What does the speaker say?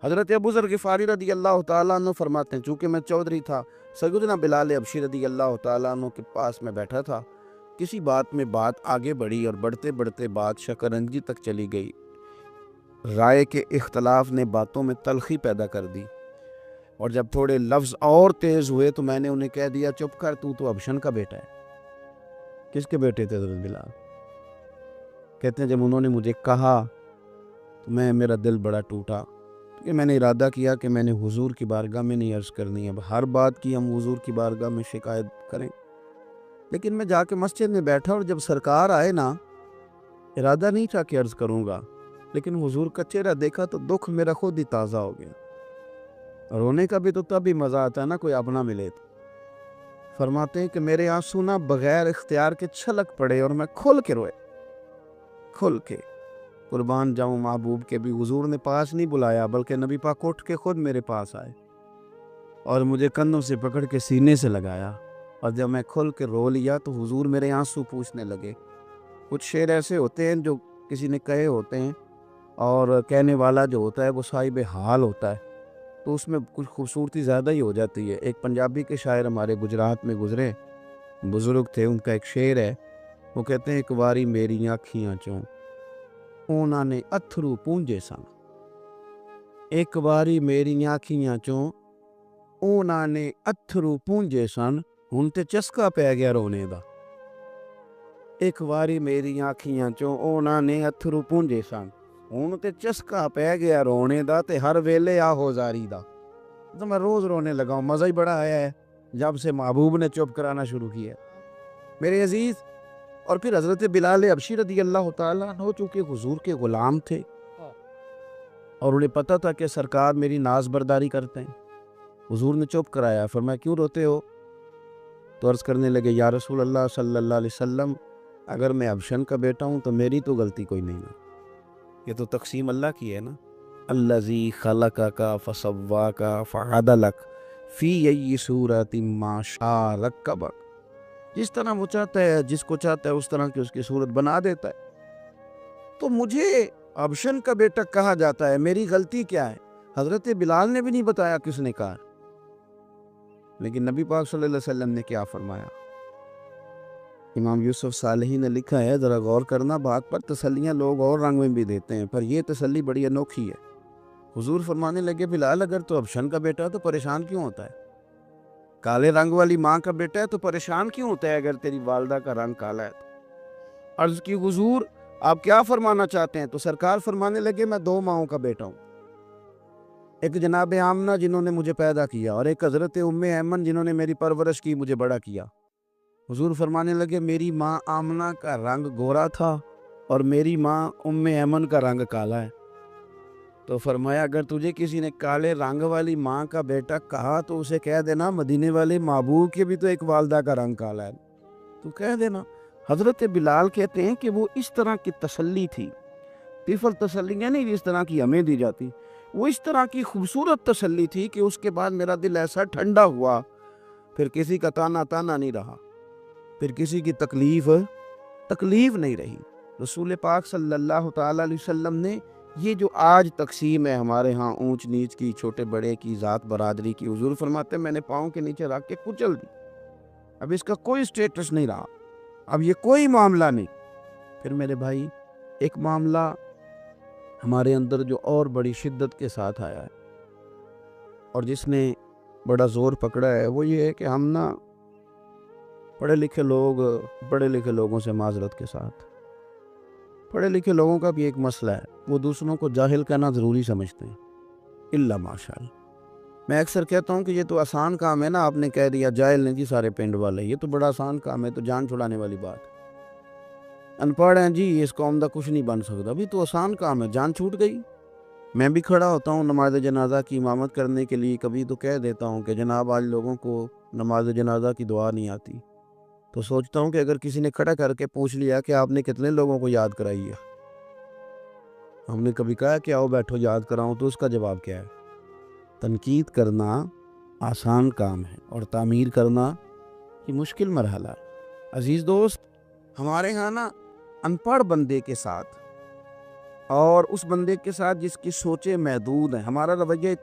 حضرت ابو ذر غفاری رضی اللہ تعالیٰ عنہ فرماتے ہیں چونکہ میں چودھری تھا، سیدنا بلال حبشی رضی اللہ تعالیٰ عنہ کے پاس میں بیٹھا تھا، کسی بات میں بات آگے بڑھی اور بڑھتے بڑھتے بات شکرنجی تک چلی گئی۔ رائے کے اختلاف نے باتوں میں تلخی پیدا کر دی، اور جب تھوڑے لفظ اور تیز ہوئے تو میں نے انہیں کہہ دیا چپ کر، تو ابشن کا بیٹا ہے۔ کس کے بیٹے تھے حضرت بلال؟ کہتے ہیں جب انہوں نے مجھے کہا تو میرا دل بڑا ٹوٹا، کہ میں نے ارادہ کیا کہ میں نے حضور کی بارگاہ میں نہیں عرض کرنی، اب ہر بات کی ہم حضور کی بارگاہ میں شکایت کریں۔ لیکن میں جا کے مسجد میں بیٹھا اور جب سرکار آئے نا، ارادہ نہیں تھا کہ عرض کروں گا، لیکن حضور کا چہرہ دیکھا تو دکھ میرا خود ہی تازہ ہو گیا۔ رونے کا بھی تو تب ہی مزہ آتا ہے نا کوئی اپنا ملے تو۔ فرماتے ہیں کہ میرے آنسو نہ بغیر اختیار کے چھلک پڑے اور میں کھل کے روئے، کھل کے۔ قربان جاؤں محبوب کے بھی حضور نے پاس نہیں بلایا، بلکہ نبی پاک اٹھ کے خود میرے پاس آئے اور مجھے کندھوں سے پکڑ کے سینے سے لگایا، اور جب میں کھل کے رو لیا تو حضور میرے آنسو پوچھنے لگے۔ کچھ شعر ایسے ہوتے ہیں جو کسی نے کہے ہوتے ہیں، اور کہنے والا جو ہوتا ہے وہ صاحب حال ہوتا ہے، تو اس میں کچھ خوبصورتی زیادہ ہی ہو جاتی ہے۔ ایک پنجابی کے شاعر ہمارے گجرات میں گزرے بزرگ تھے، ان کا ایک شعر ہے، وہ کہتے ہیں ایک باری میری آنکھیاں چوں اونا نے اتھرو پونجے سن، ایک باری میری آنکھیاں چوں اونا نے اتھرو پونجے سن، ہن تے چسکا پی گیا رونے دا۔ ایک باری میری آنکھیاں چوں اونا نے اتھرو پونجے سن، ہن تے چسکا پی گیا رونے دا، تے ہر ویلے آہو زاری دا۔ تو میں روز رونے لگا ہوں، مزہ ہی بڑا آیا ہے جب سے محبوب نے چپ کرانا شروع کیا میرے عزیز۔ اور پھر حضرت بلال حبشی رضی اللہ تعالیٰ عنہ چونکہ حضور کے غلام تھے اور انہیں پتہ تھا کہ سرکار میری ناز برداری کرتے ہیں، حضور نے چپ کرایا۔ فرمایا کیوں روتے ہو؟ تو عرض کرنے لگے یا رسول اللہ صلی اللہ علیہ وسلم، اگر میں ابشن کا بیٹا ہوں تو میری تو غلطی کوئی نہیں ہے، یہ تو تقسیم اللہ کی ہے نا۔ الذی خلقک فسواک فعدلک فی ای صورت ما شاء رکبک، جس طرح وہ چاہتا ہے، جس کو چاہتا ہے اس طرح کی اس کی صورت بنا دیتا ہے۔ تو مجھے ابشن کا بیٹا کہا جاتا ہے، میری غلطی کیا ہے؟ حضرت بلال نے بھی نہیں بتایا کس نے کہا، لیکن نبی پاک صلی اللہ علیہ وسلم نے کیا فرمایا؟ امام یوسف صالحی نے لکھا ہے، ذرا غور کرنا بات پر، تسلیاں لوگ اور رنگ میں بھی دیتے ہیں، پر یہ تسلی بڑی انوکھی ہے۔ حضور فرمانے لگے بلال اگر تو ابشن کا بیٹا تو پریشان کیوں ہوتا ہے؟ کالے رنگ والی ماں کا بیٹا ہے تو پریشان کیوں ہوتا ہے اگر تیری والدہ کا رنگ کالا ہے تو؟ عرض کی حضور آپ کیا فرمانا چاہتے ہیں؟ تو سرکار فرمانے لگے میں دو ماؤں کا بیٹا ہوں، ایک جناب آمنہ جنہوں نے مجھے پیدا کیا، اور ایک حضرت ام ایمن جنہوں نے میری پرورش کی، مجھے بڑا کیا۔ حضور فرمانے لگے میری ماں آمنہ کا رنگ گورا تھا اور میری ماں ام ایمن کا رنگ کالا ہے۔ تو فرمایا اگر تجھے کسی نے کالے رنگ والی ماں کا بیٹا کہا تو اسے کہہ دینا مدینے والے محبوب کے بھی تو ایک والدہ کا رنگ کالا ہے، تو کہہ دینا۔ حضرت بلال کہتے ہیں کہ وہ اس طرح کی تسلی تھی، طفل تسلیاں نہیں جس طرح کی ہمیں دی جاتی، وہ اس طرح کی خوبصورت تسلی تھی کہ اس کے بعد میرا دل ایسا ٹھنڈا ہوا، پھر کسی کا تانا نہیں رہا، پھر کسی کی تکلیف نہیں رہی۔ رسول پاک صلی اللہ تعالیٰ علیہ وسلم نے یہ جو آج تقسیم ہے ہمارے ہاں اونچ نیچ کی، چھوٹے بڑے کی، ذات برادری کی، حضور فرماتے ہیں میں نے پاؤں کے نیچے رکھ کے کچل دی، اب اس کا کوئی سٹیٹس نہیں رہا، اب یہ کوئی معاملہ نہیں۔ پھر میرے بھائی ایک معاملہ ہمارے اندر جو اور بڑی شدت کے ساتھ آیا ہے اور جس نے بڑا زور پکڑا ہے، وہ یہ ہے کہ ہم نا پڑھے لکھے لوگوں سے معذرت کے ساتھ، پڑھے لکھے لوگوں کا بھی ایک مسئلہ ہے، وہ دوسروں کو جاہل کہنا ضروری سمجھتے ہیں، الا ماشاء اللہ۔ میں اکثر کہتا ہوں کہ یہ تو آسان کام ہے نا، آپ نے کہہ دیا جاہل نہیں جی سارے پنڈ والے، یہ تو بڑا آسان کام ہے، تو جان چھڑانے والی بات، ان پڑھ ہیں جی اس قوم دا کچھ نہیں بن سکتا، ابھی تو آسان کام ہے، جان چھوٹ گئی۔ میں بھی کھڑا ہوتا ہوں نماز جنازہ کی امامت کرنے کے لیے، کبھی تو کہہ دیتا ہوں کہ جناب آج لوگوں کو نماز جنازہ کی دعا نہیں آتی، تو سوچتا ہوں کہ اگر کسی نے کھڑا کر کے پوچھ لیا کہ آپ نے کتنے لوگوں کو یاد کرائی ہے، ہم نے کبھی کہا کہ آؤ بیٹھو یاد کراؤں، تو اس کا جواب کیا ہے؟ تنقید کرنا آسان کام ہے اور تعمیر کرنا یہ مشکل مرحلہ ہے۔ عزیز دوست، ہمارے ہاں نا ان پڑھ بندے کے ساتھ اور اس بندے کے ساتھ جس کی سوچیں محدود ہیں. ہمارا رویہ اتنا